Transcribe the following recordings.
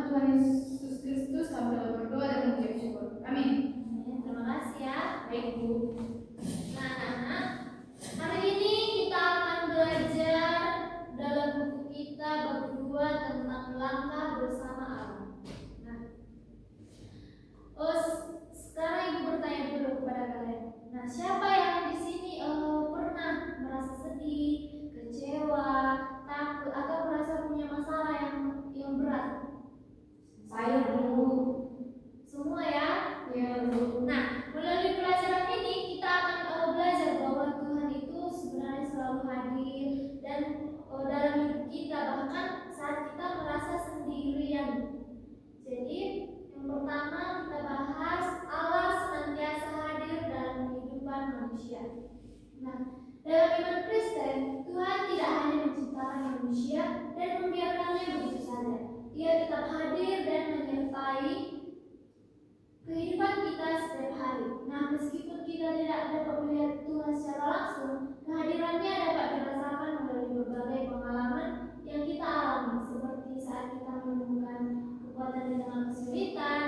Tuhan Yesus Kristus, kami telah berdoa dan mengucap syukur. Amin. Terima kasih ya. Baik Bu. Nah anak-anak, hari ini kita akan belajar dalam buku kita berdua tentang langkah bersama Allah. Nah, sekarang Ibu bertanya dulu kepada kalian. Nah, siapa yang di sini pernah merasa sedih, kecewa, takut, atau merasa punya masalah yang berat? Saya dulu. Semua ya? Ya, Bu. Nah, melalui pelajaran ini kita akan belajar bahwa Tuhan itu sebenarnya selalu hadir dan dalam hidup kita, bahkan saat kita merasa sendirian. Jadi, yang pertama kita bahas Allah senantiasa hadir dalam kehidupan manusia. Nah, dalam iman Kristen, Tuhan tidak hanya menciptakan manusia dan membiarkannya begitu saja. Dia tetap hadir dan menyertai kehidupan kita setiap hari. Nah, meskipun kita tidak dapat melihat Tuhan secara langsung, kehadirannya dapat dirasakan melalui berbagai pengalaman yang kita alami, seperti saat kita menemukan kekuatan di tengah kesulitan,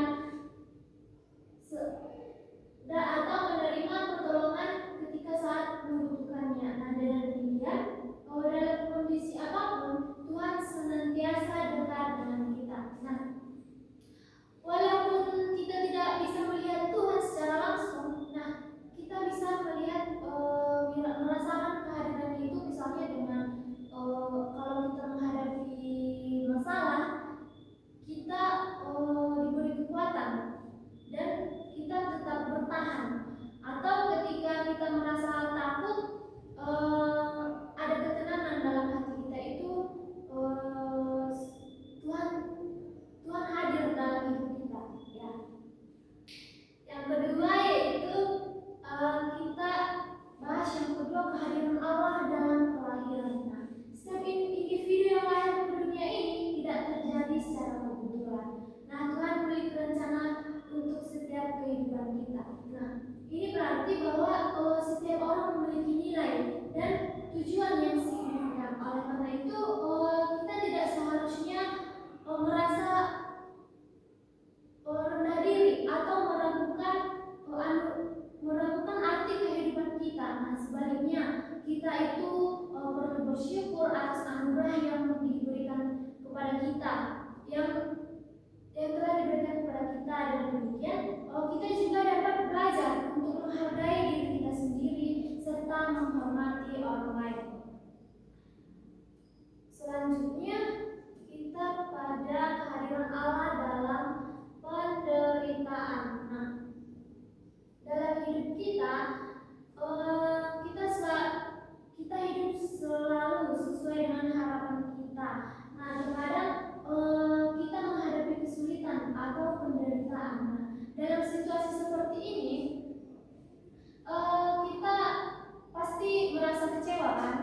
atau menerima pertolongan ketika saat membutuhkannya. Nah, dengan demikian, dalam kondisi apapun, Tuhan senantiasa dekat dengan kita. Nah, walaupun kita tidak bisa melihat Tuhan secara langsung, nah kita bisa melihat merasakan kehadiran itu, misalnya dengan kalau kita menghadapi masalah, kita diberi kekuatan dan kita tetap bertahan. Atau ketika kita merasa takut, ada ketenangan dalam hati kita, itu Tuhan hadir dalam hidup kita, ya. Yang kedua yaitu kita bahas yang kedua, kehadiran Allah dalam kelahiran. Nah, setiap individu yang lahir ke dunia ini tidak terjadi secara kebetulan. Nah, Tuhan memiliki rencana untuk setiap kehidupan kita. Nah, ini berarti bahwa setiap orang memiliki nilai dan tujuan yang signifikan. Oleh karena itu, kita tidak seharusnya merasa rendah diri atau meragukan arti kehidupan kita. Nah, sebaliknya kita itu perlu bersyukur atas anugerah yang diberikan kepada kita, yang telah diberikan kepada kita. Dan demikian kita juga dapat belajar untuk menghargai diri kita sendiri serta menghormati orang lain. Selanjutnya kita pada kehadiran Allah dalam penderitaan. Nah, dalam hidup kita, kita hidup selalu sesuai dengan harapan kita. Nah, terkadang kita menghadapi kesulitan atau penderitaan. Nah, dalam situasi seperti ini, kita pasti merasa kecewa, kan?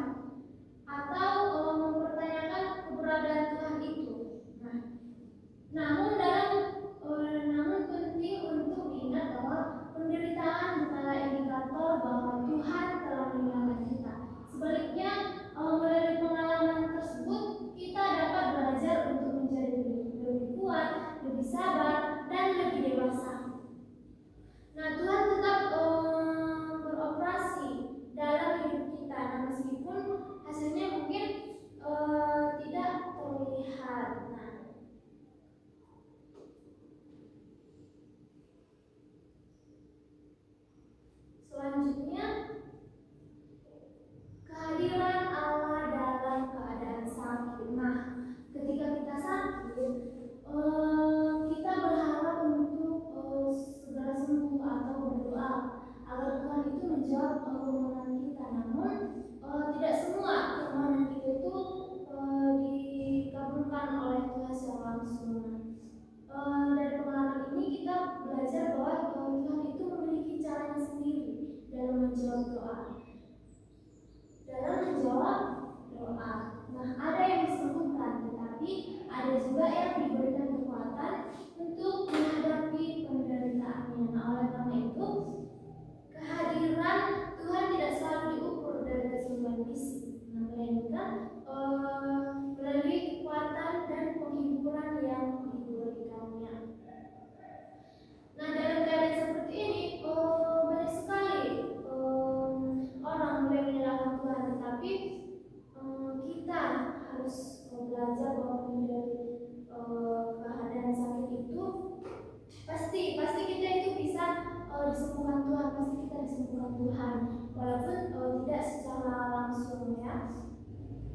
menyembuhkan Tuhan, walaupun tidak secara langsung ya.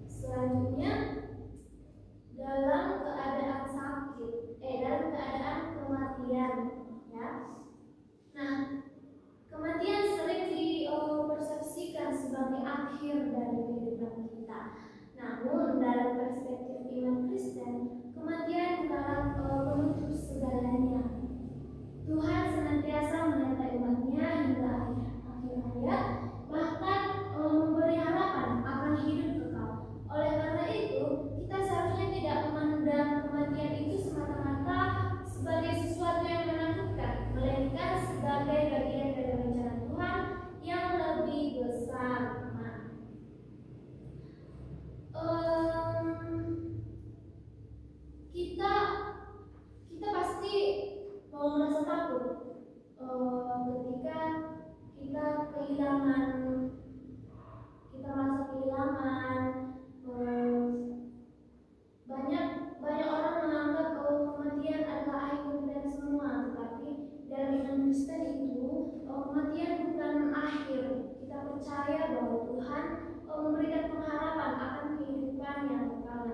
Selanjutnya, dalam keadaan sakit, dalam keadaan kematian ya. Nah, kematian sering dipersepsikan sebagai akhir dari kehidupan kita. Namun dalam perspektif iman Kristen, kematian bukanlah penutup segalanya. Tuhan senantiasa menyertai umatnya hingga akhir hayat, bahkan memberi harapan akan hidup kekal. Oleh karena itu, kita seharusnya tidak memandang kematian itu semata-mata sebagai sesuatu yang menakutkan, melainkan sebagai bagian dari rencana Tuhan yang lebih besar. Kita pasti merasa takut ketika kita merasa kehilangan. Banyak orang menganggap kematian adalah akhir dari semua, tetapi dalam iman Kristen itu kematian bukan akhir. Kita percaya bahwa Tuhan memberikan pengharapan akan kehidupan yang kekal.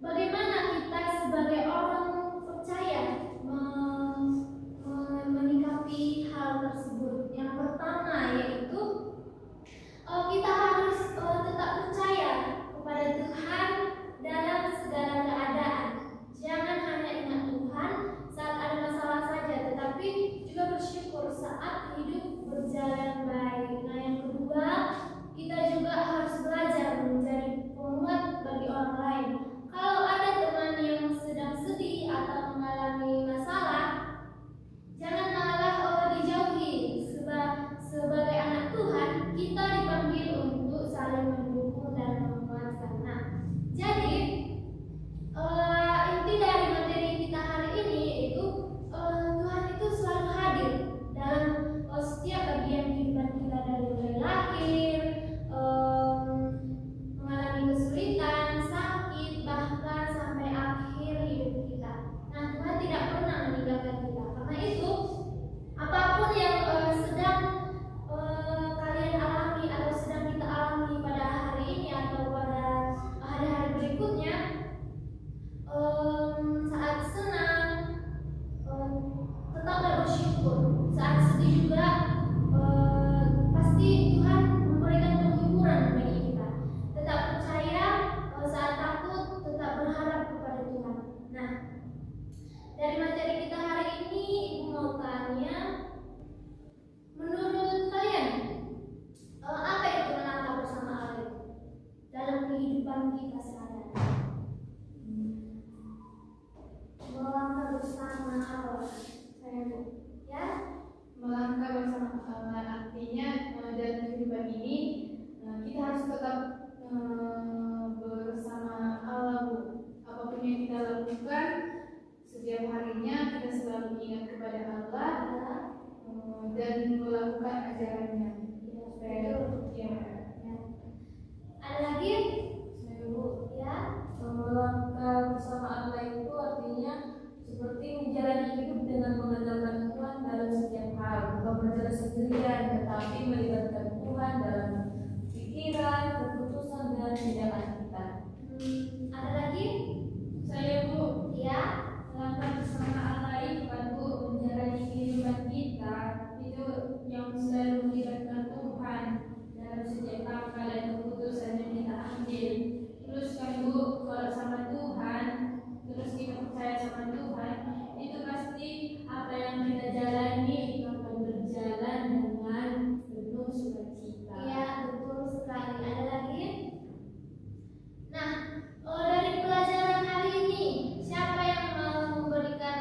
Bagaimana kita sebagai orang percaya menyikapi hal tersebut? Yang pertama yaitu kita harus tetap percaya kepada Tuhan dalam segala keadaan. Jangan hanya ingat Tuhan saat ada masalah saja, tetapi juga bersyukur saat hidup berjalan baik. Nah, yang kedua, kita juga harus belajar menjadi penguat bagi orang lain. Kalau ada teman yang sedang sedih atau mengalami masalah, jangan malah dijauhi. Sebagai anak Tuhan, kita dipanggil untuk saling mendukung dan menguatkan. Nah, jadi inti dari materi kita hari ini yaitu Tuhan itu selalu hadir dalam setiap bagian kehidupan kita, dari mulai lahir, mengalami kesulitan, sakit, bahkan sampai akhir hidup kita. Nah, Tuhan tidak pernah meninggalkan kita. Karena itu, apapun yang sedang kalian alami atau sedang kita alami pada hari ini atau pada hari-hari berikutnya, saat senang tetaplah bersyukur, saat sedih juga pasti Tuhan memberikan penghiburan bagi kita. Tetap percaya, saat takut tetap berharap kepada Tuhan. Nah, dari materi kita hari ini, Ibu mau tanya, menurut kalian apa itu melangkah bersama Allah dalam kehidupan kita sehari-hari? Melangkah bersama Allah, saya Bu, ya. Melangkah bersama Allah artinya dalam kehidupan ini kita harus tetap bersama Allah, Bu. Apapun yang kita lakukan setiap harinya, kita selalu ingat kepada Allah dan melakukan ajarannya. Ada lagi? Ya. Melangkah bersama Allah itu artinya seperti menjalani hidup dengan mengandalkan Tuhan dalam setiap hal, bukan berjalan sendirian, tetapi melibatkan Tuhan dalam pikiran, keputusan, dan tindakan kita. Ada lagi? Saya Bu, Ya. melangkah bersama Allah itu kan Bu, menjalani kehidupan kita itu yang selalu melibatkan Tuhan dalam setiap langkah dan keputusan yang kita ambil. Terus kan Bu, kalau sama Tuhan, terus kita percaya sama Tuhan, itu pasti apa yang kita jalani itu akan berjalan dengan penuh sukacita. Iya, betul sekali. Ada lagi? Nah, dari pelajaran hari ini, siapa yang mau memberikan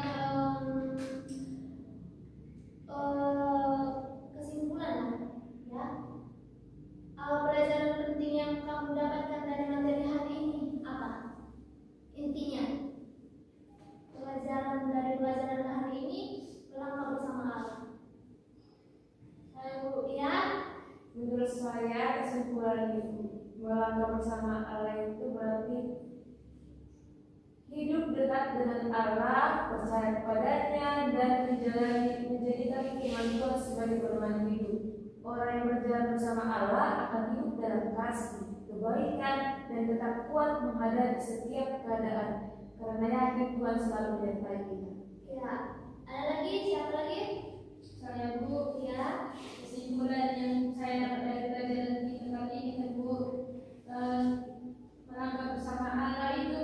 kesimpulan, ya? Pelajaran penting yang kamu dapatkan dari materi hari ini apa? Intinya, dari pelajaran hari ini, melangkah bersama Allah. Ya. Menurut saya kesimpulan itu melangkah bersama Allah itu berarti hidup dekat dekat dengan Allah, percaya kepadanya, dan menjadikan iman Tuhan sebagai pedoman hidup. Orang yang berjalan bersama Allah akan hidup dalam kasih, kebaikan, dan tetap kuat menghadapi setiap keadaan. Karena yakin Tuhan selalu menyertai kita. Ya, ada lagi? Siapa lagi? Saya Bu, Ya. kesimpulan yang saya dapat dari pelajaran kita kali ini kan Bu, melangkah bersama Allah itu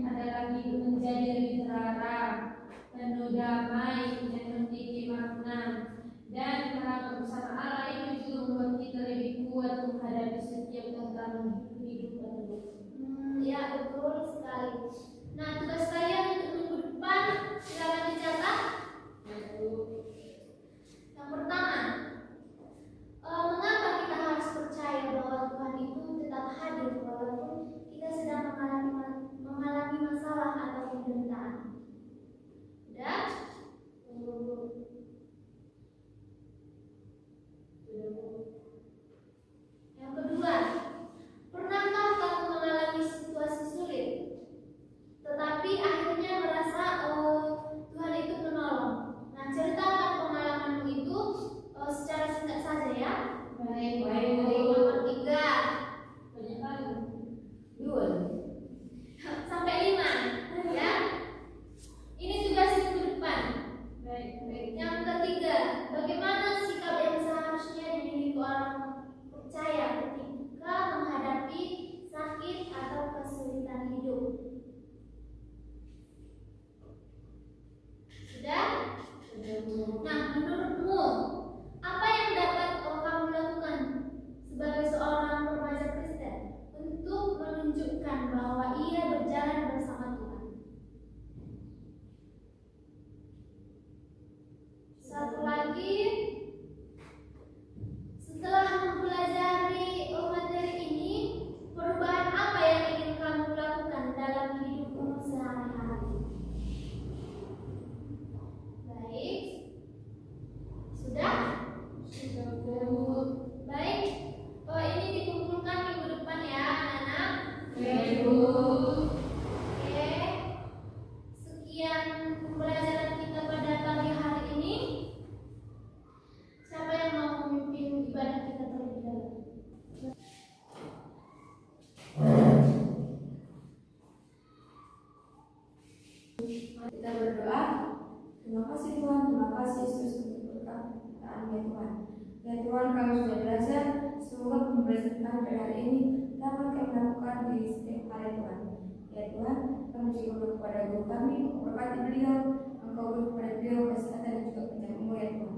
adalah hidup menjadi lebih terarah, penuh damai, dan memiliki makna. Dan melangkah bersama Allah itu juga membuat kita lebih kuat menghadapi setiap tantangan kehidupan. Ya, betul sekali. Nah, tugas kalian untuk minggu depan silakan dicatat. Yang pertama, mengapa kita harus percaya bahwa Tuhan itu tetap hadir walaupun kita sedang mengalami masalah atau penderitaan? Sudah? Yang kedua, pernahkah kamu mengalami situasi sulit, tetapi akhirnya merasa Tuhan itu menolong? Nah, ceritakan pengalamanmu itu secara singkat saja ya. Baik. Nomor 3 Banyak kali. 2. sampai 5 ya. Ini tugas minggu depan. Baik. Yang ketiga, bagaimana sikap yang seharusnya dimiliki orang percaya ketika menghadapi sakit atau kesulitan hidup? Sudah? Nah, menurutmu apa yang dapat kamu lakukan sebagai seorang remaja Kristen untuk menunjukkan bahwa ia berjalan bersama Tuhan? Satu lagi, setelah mempelajari materi ini, perubahan apa yang ingin kamu lakukan dalam hidupmu sehari-hari? Baik, sudah? Baik, ini dikumpulkan minggu depan ya anak-anak. Oke, sekian pembelajaran kita pada pagi hari ini. Siapa yang mau memimpin ibadah kita terlebih dahulu? Kita berdoa. Terima kasih Tuhan, terima kasih Yesus untuk berkat-Mu ya Tuhan. Ya Tuhan, kami sudah belajar, semoga pembelajaran kami pada hari ini dapat kami lakukan di setiap hari Tuhan. Ya Tuhan, kami juga berdoa kepada guru kami, memberkati beliau, Engkau beri kepada beliau kesehatan dan juga panjang umur ya Tuhan.